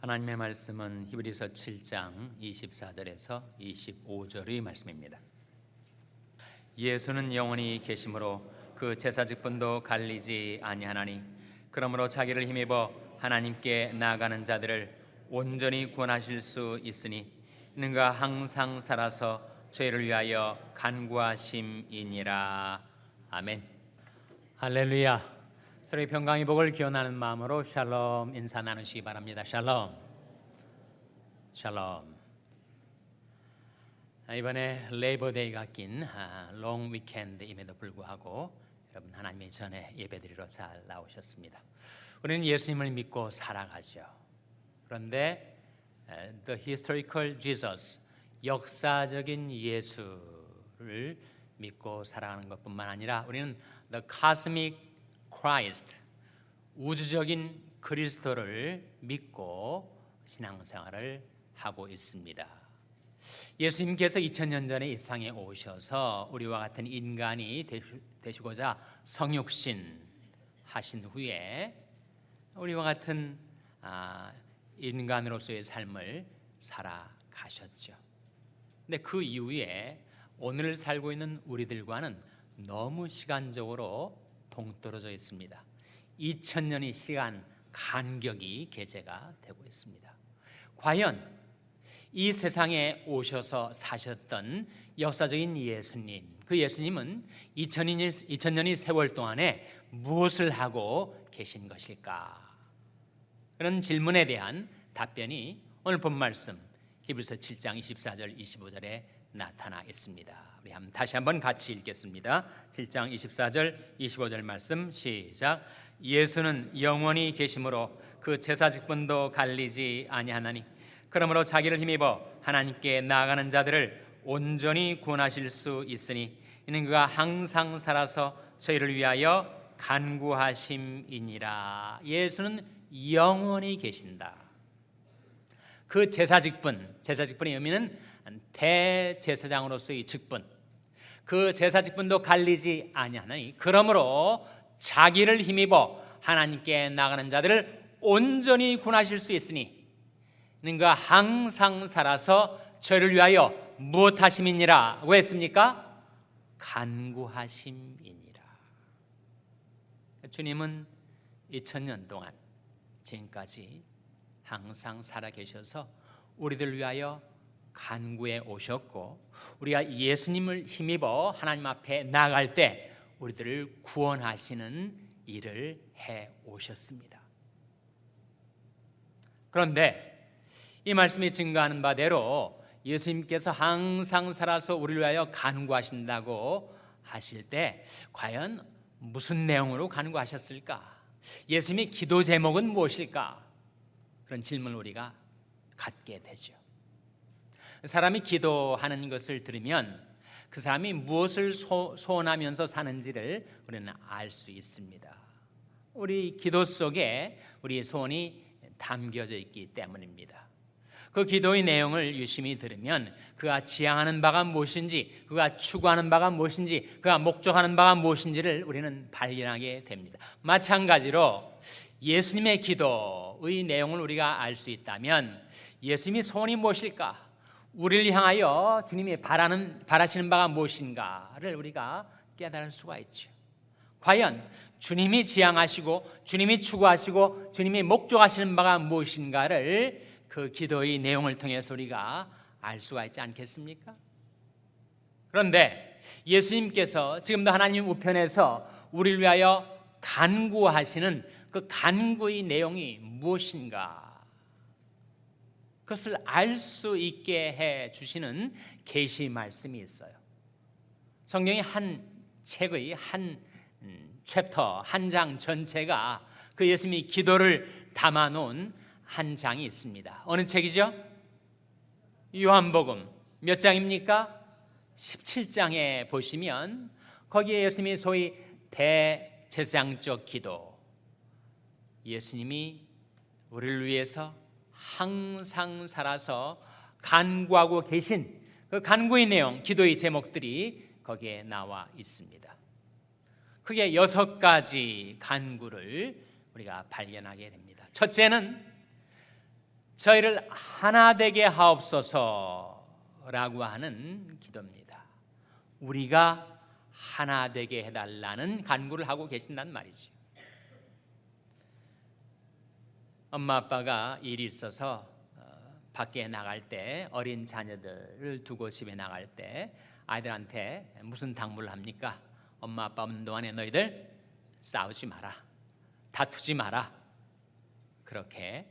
하나님의 말씀은 히브리서 7장 24절에서 25절의 말씀입니다. 예수는 영원히 계심으로 그 제사 직분도 갈리지 아니하나니 그러므로 자기를 힘입어 하나님께 나아가는 자들을 온전히 구원하실 수 있으니 이는가 항상 살아서 저희를 위하여 간구하심이니라. 아멘. 할렐루야. 서로의 평강의 복을 기원하는 마음으로 샬롬 인사 나누시기 바랍니다. 샬롬. 샬롬. 이번에 레이버데이가 낀 롱 위켄드임에도 불구하고 여러분 하나님의 전에 예배드리러 잘 나오셨습니다. 우리는 예수님을 믿고 살아가죠. 그런데 The historical Jesus, 역사적인 예수를 믿고 살아가는 것뿐만 아니라 우리는 The cosmic Christ, 우주적인 그리스도를 믿고 신앙생활을 하고 있습니다. 예수님께서 2000년 전에 이 세상에 오셔서 우리와 같은 인간이 되시고자 성육신 하신 후에 우리와 같은 인간으로서의 삶을 살아가셨죠. 근데 그 이후에 오늘 살고 있는 우리들과는 너무 시간적으로 동떨어져 있습니다. 2000년의 시간 간격이 계제가 되고 있습니다. 과연 이 세상에 오셔서 사셨던 역사적인 예수님, 그 예수님은 2000년의 세월 동안에 무엇을 하고 계신 것일까? 그런 질문에 대한 답변이 오늘 본 말씀 히브리서 7장 24절 25절에 나타나 있습니다. 우리 다시 한번 같이 읽겠습니다. 7장 24절 25절 말씀 시작. 예수는 영원히 계심으로 그 제사 직분도 갈리지 아니하나니 그러므로 자기를 힘입어 하나님께 나아가는 자들을 온전히 구원하실 수 있으니 이는 그가 항상 살아서 저희를 위하여 간구하심이니라. 예수는 영원히 계신다. 그 제사 직분의 의미는 대제사장으로서의 직분, 그 제사 직분도 갈리지 아니하나니 그러므로 자기를 힘입어 하나님께 나가는 자들을 온전히 구원하실 수 있으니 그가 항상 살아서 저를 위하여 무엇하심이니라. 왜 했습니까? 간구하심이니라. 주님은 2000년 동안 지금까지 항상 살아계셔서 우리들 위하여 간구해 오셨고 우리가 예수님을 힘입어 하나님 앞에 나아갈 때 우리들을 구원하시는 일을 해 오셨습니다. 그런데 이 말씀이 증거하는 바대로 예수님께서 항상 살아서 우리를 위하여 간구하신다고 하실 때 과연 무슨 내용으로 간구하셨을까? 예수님의 기도 제목은 무엇일까? 그런 질문을 우리가 갖게 되죠. 사람이 기도하는 것을 들으면 그 사람이 무엇을 소원하면서 사는지를 우리는 알 수 있습니다. 우리 기도 속에 우리의 소원이 담겨져 있기 때문입니다. 그 기도의 내용을 유심히 들으면 그가 지향하는 바가 무엇인지, 그가 추구하는 바가 무엇인지, 그가 목적하는 바가 무엇인지를 우리는 발견하게 됩니다. 마찬가지로 예수님의 기도의 내용을 우리가 알 수 있다면 예수님의 소원이 무엇일까? 우리를 향하여 주님이 바라시는 바가 무엇인가를 우리가 깨달을 수가 있죠. 과연 주님이 지향하시고 주님이 추구하시고 주님이 목적하시는 바가 무엇인가를 그 기도의 내용을 통해서 우리가 알 수가 있지 않겠습니까? 그런데 예수님께서 지금도 하나님 우편에서 우리를 위하여 간구하시는 그 간구의 내용이 무엇인가? 그것을 알 수 있게 해 주시는 계시 말씀이 있어요. 성경의 한 책의 한 챕터, 한 장 전체가 그 예수님이 기도를 담아 놓은 한 장이 있습니다. 어느 책이죠? 요한복음 몇 장입니까? 17장에 보시면 거기에 예수님이 소위 대제사장적 기도, 예수님이 우리를 위해서 항상 살아서 간구하고 계신 그 간구의 내용, 기도의 제목들이 거기에 나와 있습니다. 크게 6가지 간구를 우리가 발견하게 됩니다. 첫째는 저희를 하나 되게 하옵소서라고 하는 기도입니다. 우리가 하나 되게 해달라는 간구를 하고 계신단 말이죠. 엄마 아빠가 일이 있어서 밖에 나갈 때, 어린 자녀들을 두고 집에 나갈 때 아이들한테 무슨 당부를 합니까? 엄마 아빠 없는 동안에 너희들 싸우지 마라, 다투지 마라, 그렇게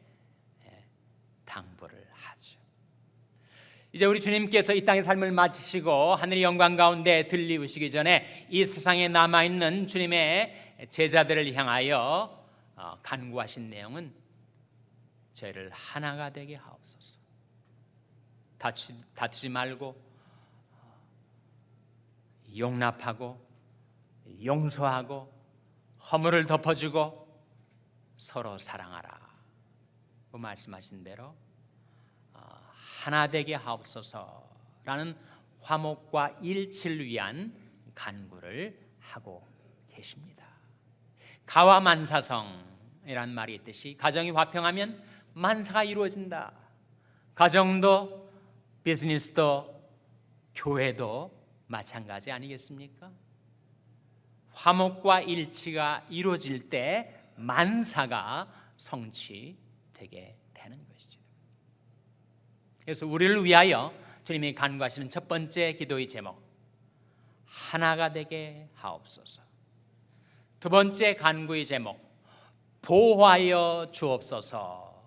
당부를 하죠. 이제 우리 주님께서 이 땅의 삶을 마치시고 하늘의 영광 가운데 들리우시기 전에 이 세상에 남아있는 주님의 제자들을 향하여 간구하신 내용은 저희를 하나가 되게 하옵소서. 다투지 말고 용납하고 용서하고 허물을 덮어주고 서로 사랑하라. 그 말씀하신 대로 하나 되게 하옵소서라는 화목과 일치를 위한 간구를 하고 계십니다. 가와 만사성이란 말이 있듯이 가정이 화평하면 만사가 이루어진다. 가정도 비즈니스도 교회도 마찬가지 아니겠습니까? 화목과 일치가 이루어질 때 만사가 성취되게 되는 것이죠. 그래서 우리를 위하여 주님이 간구하시는 첫 번째 기도의 제목, 하나가 되게 하옵소서. 두 번째 간구의 제목, 보호하여 주옵소서.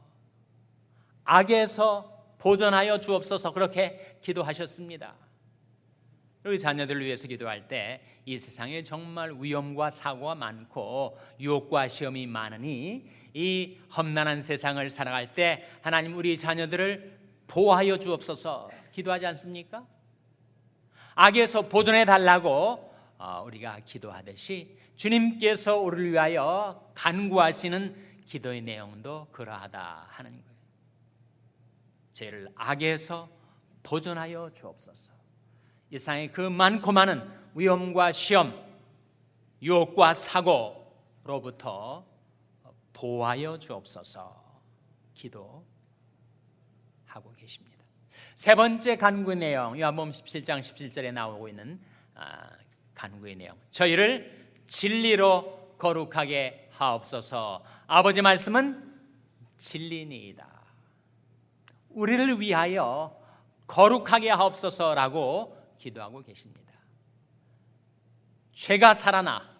악에서 보존하여 주옵소서. 그렇게 기도하셨습니다. 우리 자녀들을 위해서 기도할 때 이 세상에 정말 위험과 사고가 많고 유혹과 시험이 많으니 이 험난한 세상을 살아갈 때 하나님 우리 자녀들을 보호하여 주옵소서 기도하지 않습니까? 악에서 보존해 달라고 우리가 기도하듯이 주님께서 우리를 위하여 간구하시는 기도의 내용도 그러하다 하는 거예요. 저희를 악에서 보존하여 주옵소서. 이 세상에 그 많고 많은 위험과 시험, 유혹과 사고로부터 보호하여 주옵소서 기도하고 계십니다. 세 번째 간구의 내용, 요한복음 17장 17절에 나오고 있는 간구의 내용, 저희를 진리로 거룩하게 하옵소서. 아버지 말씀은 진리니이다. 우리를 위하여 거룩하게 하옵소서라고 기도하고 계십니다. 죄가 살아나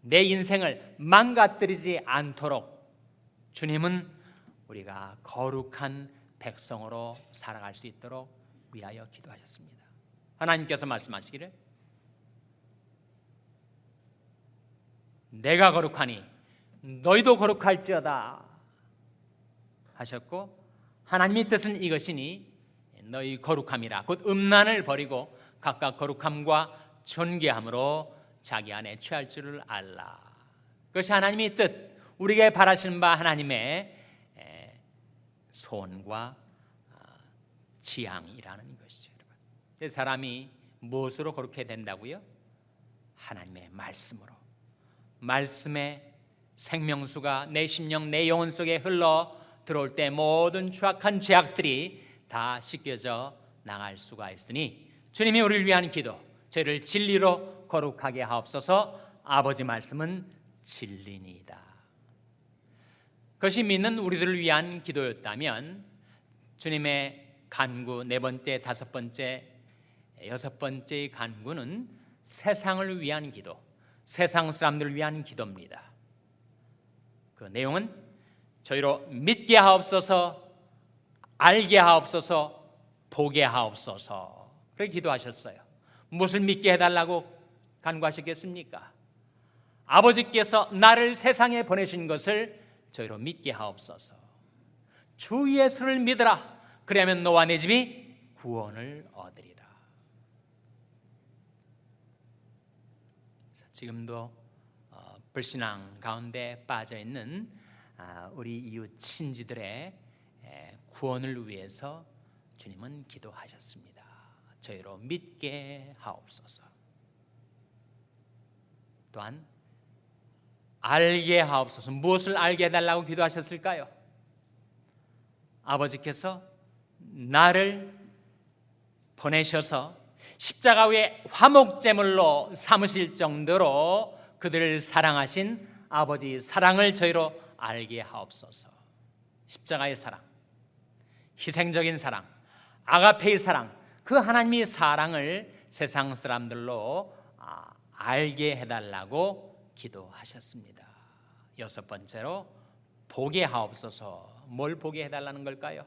내 인생을 망가뜨리지 않도록 주님은 우리가 거룩한 백성으로 살아갈 수 있도록 위하여 기도하셨습니다. 하나님께서 말씀하시기를 내가 거룩하니 너희도 거룩할지어다 하셨고, 하나님의 뜻은 이것이니 너희 거룩함이라, 곧 음란을 버리고 각각 거룩함과 존귀함으로 자기 안에 취할 줄을 알라. 그것이 하나님의 뜻, 우리에게 바라시는 바 하나님의 소원과 지향이라는 것이죠. 사람이 무엇으로 거룩해야 된다고요? 하나님의 말씀으로. 말씀의 생명수가 내 심령, 내 영혼 속에 흘러 들어올 때 모든 추악한 죄악들이 다 씻겨져 나갈 수가 있으니 주님이 우리를 위한 기도, 저희를 진리로 거룩하게 하옵소서. 아버지 말씀은 진리니이다. 그것이 믿는 우리들을 위한 기도였다면 주님의 간구 네 번째, 다섯 번째, 여섯 번째의 간구는 세상을 위한 기도, 세상 사람들을 위한 기도입니다. 그 내용은 저희로 믿게 하옵소서, 알게 하옵소서, 보게 하옵소서. 그렇게 기도하셨어요. 무엇을 믿게 해달라고 간구하셨겠습니까? 아버지께서 나를 세상에 보내신 것을 저희로 믿게 하옵소서. 주 예수를 믿으라. 그리하면 너와 내 집이 구원을 얻으리라. 지금도 불신앙 가운데 빠져있는 우리 이웃 친지들의 구원을 위해서 주님은 기도하셨습니다. 저희로 믿게 하옵소서. 또한 알게 하옵소서. 무엇을 알게 해달라고 기도하셨을까요? 아버지께서 나를 보내셔서 십자가 위에 화목제물로 삼으실 정도로 그들을 사랑하신 아버지 사랑을 저희로 알게 하옵소서. 십자가의 사랑, 희생적인 사랑, 아가페의 사랑, 그 하나님의 사랑을 세상 사람들로 알게 해달라고 기도하셨습니다. 여섯 번째로 보게 하옵소서. 뭘 보게 해달라는 걸까요?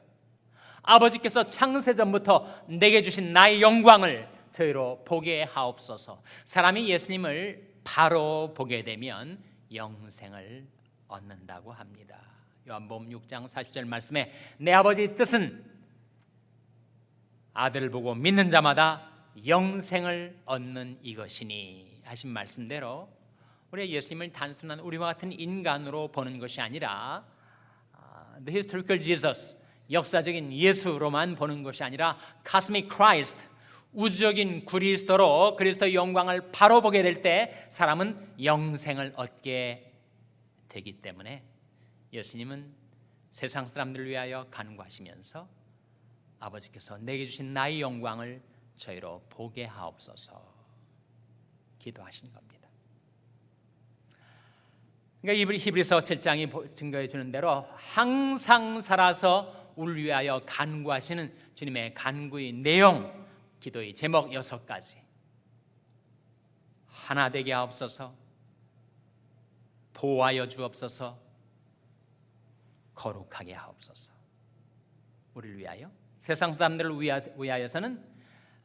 아버지께서 창세전부터 내게 주신 나의 영광을 저희로 보게 하옵소서. 사람이 예수님을 바로 보게 되면 영생을 얻는다고 합니다. 요한복음 6장 40절 말씀에 내 아버지의 뜻은 아들을 보고 믿는 자마다 영생을 얻는 이것이니 하신 말씀대로 우리가 예수님을 단순한 우리와 같은 인간으로 보는 것이 아니라 The historical Jesus, 역사적인 예수로만 보는 것이 아니라 Cosmic Christ, 우주적인 그리스도로 그리스도의 영광을 바로 보게 될 때 사람은 영생을 얻게 되기 때문에 예수님은 세상 사람들을 위하여 간구하시면서 아버지께서 내게 주신 나의 영광을 저희로 보게 하옵소서 기도하신 겁니다. 그러니까 히브리서 7장이 증거해 주는 대로 항상 살아서 우리를 위하여 간구하시는 주님의 간구의 내용, 기도의 제목 6가지. 하나 되게 하옵소서, 보호하여 주옵소서, 거룩하게 하옵소서. 우리를 위하여, 세상 사람들을 위하여서는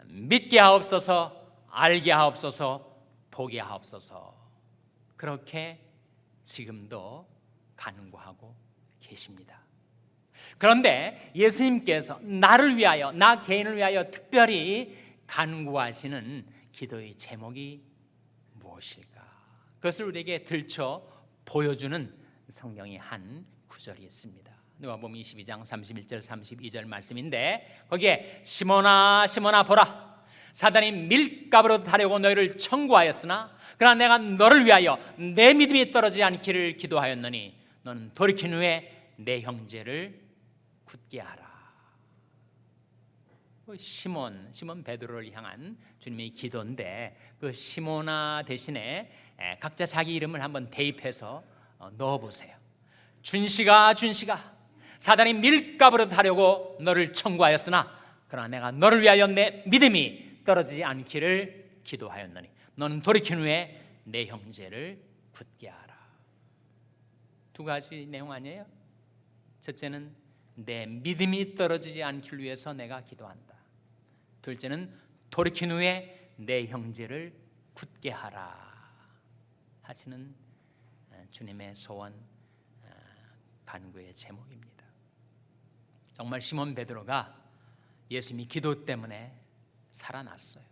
믿게 하옵소서, 알게 하옵소서, 보게 하옵소서. 그렇게 지금도 간구하고 계십니다. 그런데 예수님께서 나를 위하여, 나 개인을 위하여 특별히 간구하시는 기도의 제목이 무엇일까? 그것을 우리에게 들춰 보여주는 성경의 한 구절이 있습니다. 누가복음 22장 31절 32절 말씀인데 거기에 시몬아 시몬아 보라, 사단이 밀가부로 타려고 너희를 청구하였으나 그러나 내가 너를 위하여 내 믿음이 떨어지지 않기를 기도하였느니 너는 돌이킨 후에 내 형제를 굳게 하라. 시몬 베드로를 향한 주님의 기도인데 그 시몬아 대신에 각자 자기 이름을 한번 대입해서 넣어보세요. 준식아 사단이 밀가부로 타려고 너를 청구하였으나 그러나 내가 너를 위하여 내 믿음이 떨어지지 않기를 기도하였느니 너는 돌이킨 후에 내 형제를 굳게 하라. 두 가지 내용 아니에요? 첫째는 내 믿음이 떨어지지 않기를 위해서 내가 기도한다. 둘째는 돌이킨 후에 내 형제를 굳게 하라 하시는 주님의 소원, 간구의 제목입니다. 정말 시몬 베드로가 예수님이 기도 때문에 살아났어요.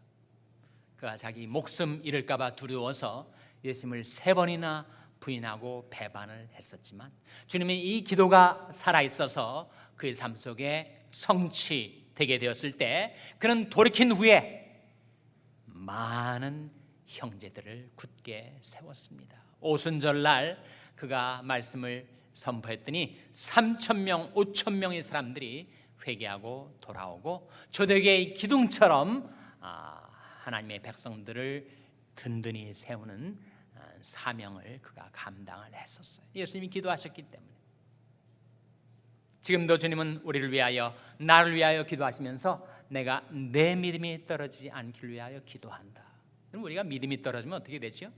그가 자기 목숨 잃을까 봐 두려워서 예수님을 3번이나 부인하고 배반을 했었지만 주님이 이 기도가 살아있어서 그의 삶 속에 성취되게 되었을 때 그는 돌이킨 후에 많은 형제들을 굳게 세웠습니다. 오순절날 그가 말씀을 선포했더니 3,000명, 5,000명의 사람들이 회개하고 돌아오고 초대교회의 기둥처럼 하나님의 백성들을 든든히 세우는 사명을 그가 감당을 했었어요. 예수님이 기도하셨기 때문에. 지금도 주님은 우리를 위하여, 나를 위하여 기도하시면서 내가 내 믿음이 떨어지지 않기를 위하여 기도한다. 그럼 우리가 믿음이 떨어지면 어떻게 되죠?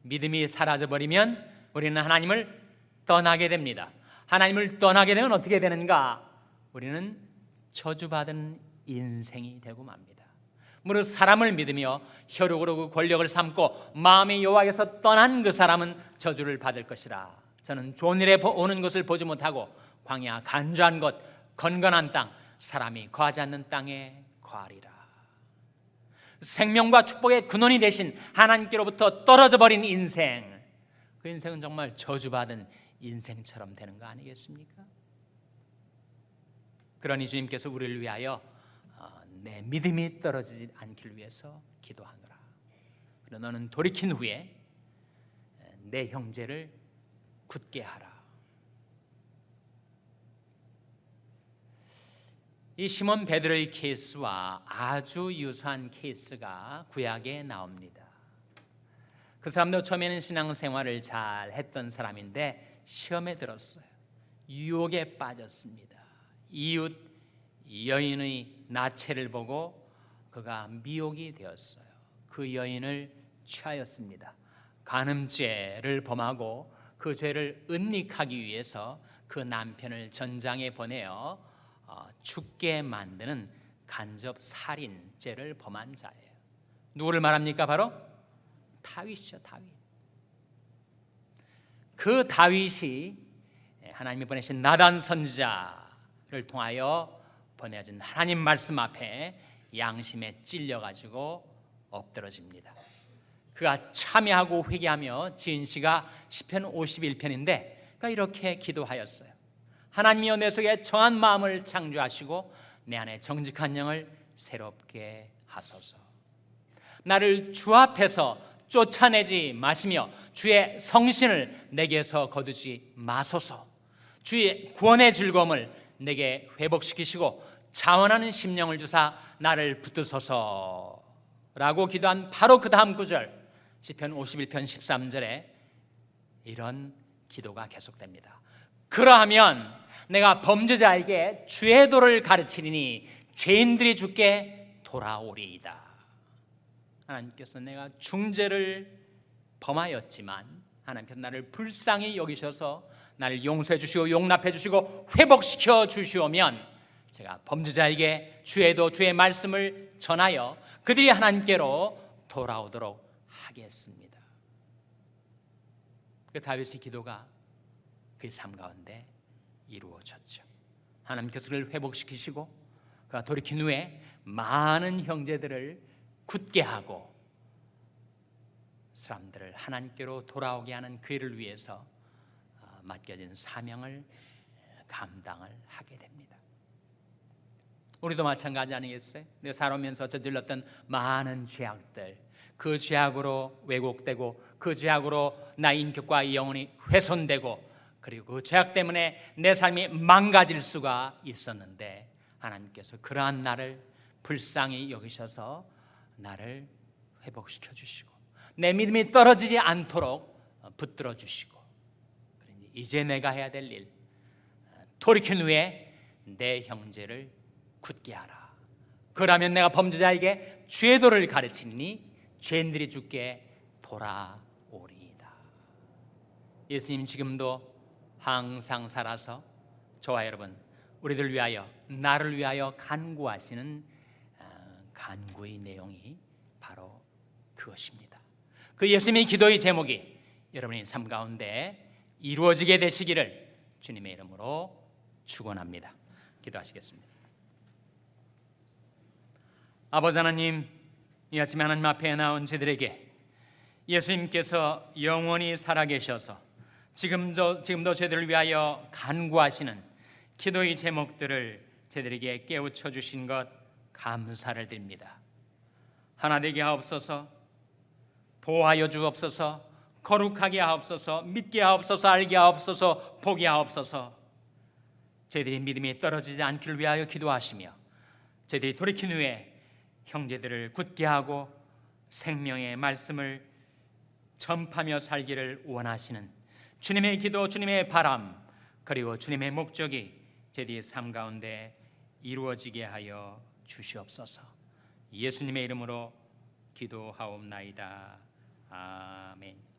믿음이 사라져버리면 우리는 하나님을 떠나게 됩니다. 하나님을 떠나게 되면 어떻게 되는가? 우리는 저주받은 인생이 되고 맙니다. 무릇 사람을 믿으며 혈육으로 그 권력을 삼고 마음의 여호와에서 떠난 그 사람은 저주를 받을 것이라. 저는 좋은 일에 오는 것을 보지 못하고 광야 간주한 곳 건건한 땅 사람이 거하지 않는 땅에 거하리라. 생명과 축복의 근원이 되신 하나님께로부터 떨어져 버린 인생, 그 인생은 정말 저주받은 인생처럼 되는 거 아니겠습니까? 그러니 주님께서 우리를 위하여 내 믿음이 떨어지지 않기를 위해서 기도하노라. 그러나 너는 돌이킨 후에 내 형제를 굳게 하라. 이 시몬 베드로의 케이스와 아주 유사한 케이스가 구약에 나옵니다. 그 사람도 처음에는 신앙생활을 잘 했던 사람인데 시험에 들었어요. 유혹에 빠졌습니다. 이웃 여인의 나체를 보고 그가 미혹이 되었어요. 그 여인을 취하였습니다. 간음죄를 범하고 그 죄를 은닉하기 위해서 그 남편을 전장에 보내어 죽게 만드는 간접 살인죄를 범한 자예요. 누구를 말합니까? 바로 다윗이죠. 다윗. 그 다윗이 하나님이 보내신 나단 선지자를 통하여 보내진 하나님 말씀 앞에 양심에 찔려가지고 엎드러집니다. 그가 참여하고 회개하며 지은 시가 시편 51편인데 그가 이렇게 기도하였어요. 하나님이여 내 속에 정한 마음을 창조하시고 내 안에 정직한 영을 새롭게 하소서. 나를 주 앞에서 쫓아내지 마시며 주의 성신을 내게서 거두지 마소서. 주의 구원의 즐거움을 내게 회복시키시고 자원하는 심령을 주사 나를 붙드소서라고 기도한 바로 그 다음 구절 시편 51편 13절에 이런 기도가 계속됩니다. 그러하면 내가 범죄자에게 주의 도를 가르치리니 죄인들이 주께 돌아오리이다. 하나님께서 내가 중죄를 범하였지만 하나님께서 나를 불쌍히 여기셔서 나를 용서해 주시고 용납해 주시고 회복시켜 주시오면 제가 범죄자에게 주의 도 주의 말씀을 전하여 그들이 하나님께로 돌아오도록 하겠습니다. 그 다윗의 기도가 그의 삶 가운데 이루어졌죠. 하나님께서 그를 회복시키시고 그가 돌이킨 후에 많은 형제들을 굳게 하고 사람들을 하나님께로 돌아오게 하는 그 일을 위해서 맡겨진 사명을 감당을 하게 됩니다. 우리도 마찬가지 아니겠어요? 내가 살아오면서 저질렀던 많은 죄악들, 그 죄악으로 왜곡되고 그 죄악으로 나의 인격과 영혼이 훼손되고 그리고 그 죄악 때문에 내 삶이 망가질 수가 있었는데 하나님께서 그러한 나를 불쌍히 여기셔서 나를 회복시켜 주시고 내 믿음이 떨어지지 않도록 붙들어 주시고 이제 내가 해야 될 일, 돌이킨 후에 내 형제를 굳게 하라. 그러면 내가 범죄자에게 주의 도를 가르치니 죄인들이 주께 돌아오리이다. 예수님 지금도 항상 살아서 저와 여러분 우리들 위하여 나를 위하여 간구하시는 간구의 내용이 바로 그것입니다. 그 예수님의 기도의 제목이 여러분의 삶 가운데 이루어지게 되시기를 주님의 이름으로 축원합니다. 기도하시겠습니다. 아버지 하나님, 이 아침에 하나님 앞에 나온 저들에게 예수님께서 영원히 살아계셔서 지금도 저희들을 위하여 간구하시는 기도의 제목들을 저희들에게 깨우쳐 주신 것 감사를 드립니다. 하나 되게 하옵소서, 보호하여 주옵소서, 거룩하게 하옵소서, 믿게 하옵소서, 알게 하옵소서, 보게 하옵소서. 저희들이 믿음이 떨어지지 않기를 위하여 기도하시며 저희들이 돌이킨 후에 형제들을 굳게 하고 생명의 말씀을 전파하며 살기를 원하시는 주님의 기도, 주님의 바람, 그리고 주님의 목적이 저희들의 삶 가운데 이루어지게 하여 주시옵소서. 예수님의 이름으로 기도하옵나이다. 아멘.